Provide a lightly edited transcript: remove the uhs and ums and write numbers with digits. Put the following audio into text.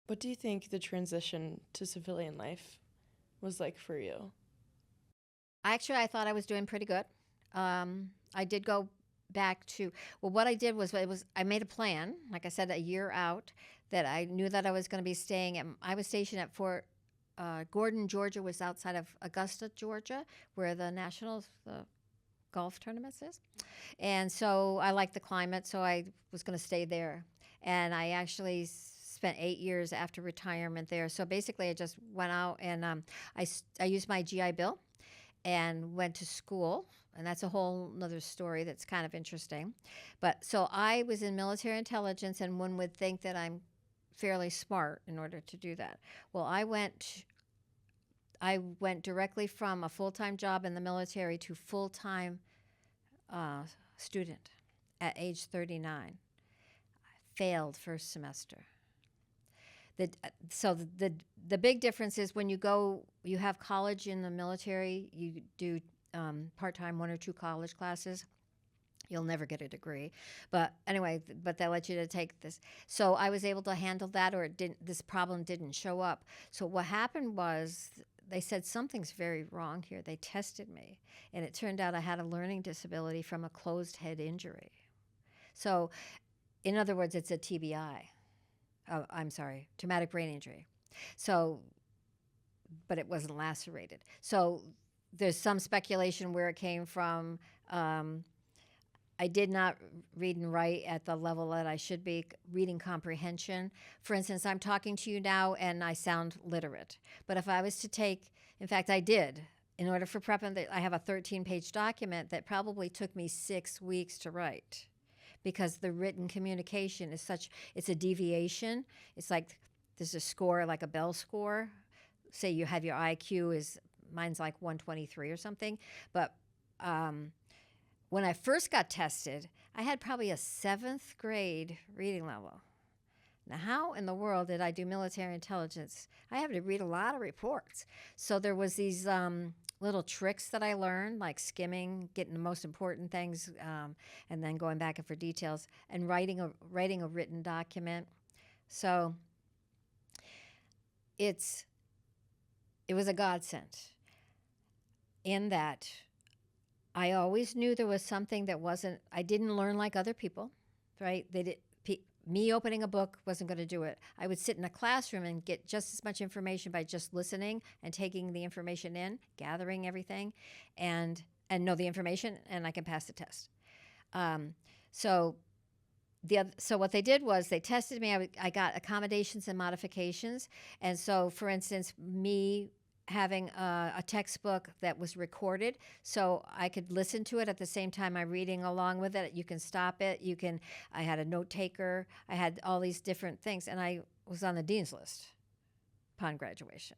What do you think the transition to civilian life was like for you? Actually, I thought I was doing pretty good. I did go back to, well, what I did was I made a plan, like I said, a year out, that I knew that I was going to be staying at. I was stationed at Fort Gordon, Georgia, was outside of Augusta, Georgia, where the the golf tournaments is. And so I liked the climate, so I was going to stay there. And I actually spent 8 years after retirement there. So basically, I just went out and I used my GI Bill and went to school. And that's a whole nother story that's kind of interesting. But so I was in military intelligence, and one would think that I'm fairly smart in order to do that. Well, I went directly from a full time job in the military to full time student at age 39. Failed first semester. The, so the big difference is when you have college in the military, you do part time 1 or 2 college classes. You'll never get a degree, but anyway, but they let you to take this. So I was able to handle that, or it didn't. This problem didn't show up. So what happened was they said something's very wrong here. They tested me, and it turned out I had a learning disability from a closed head injury. So, in other words, it's a TBI. Oh, I'm sorry, traumatic brain injury. So, but it wasn't lacerated. So there's some speculation where it came from. I did not read and write at the level that I should be. Reading comprehension. For instance, I'm talking to you now and I sound literate. But if I was to take, in fact, I did. In order for prepping, I have a 13-page document that probably took me 6 weeks to write because the written communication is it's a deviation. It's like there's a score, like a Bell score. Say you have your IQ mine's like 123 or something. But when I first got tested, I had probably a 7th grade reading level. Now, how in the world did I do military intelligence? I had to read a lot of reports. So there was these little tricks that I learned, like skimming, getting the most important things, and then going back for details, and writing a written document. So it was a godsend in that I always knew there was something that wasn't. I didn't learn like other people, right? Me opening a book wasn't going to do it. I would sit in a classroom and get just as much information by just listening and taking the information in, gathering everything, and know the information, and I can pass the test. So what they did was they tested me. I got accommodations and modifications, and so for instance, me having a textbook that was recorded so I could listen to it at the same time I'm reading along with it. You can stop it. I had a note taker. I had all these different things, and I was on the dean's list upon graduation.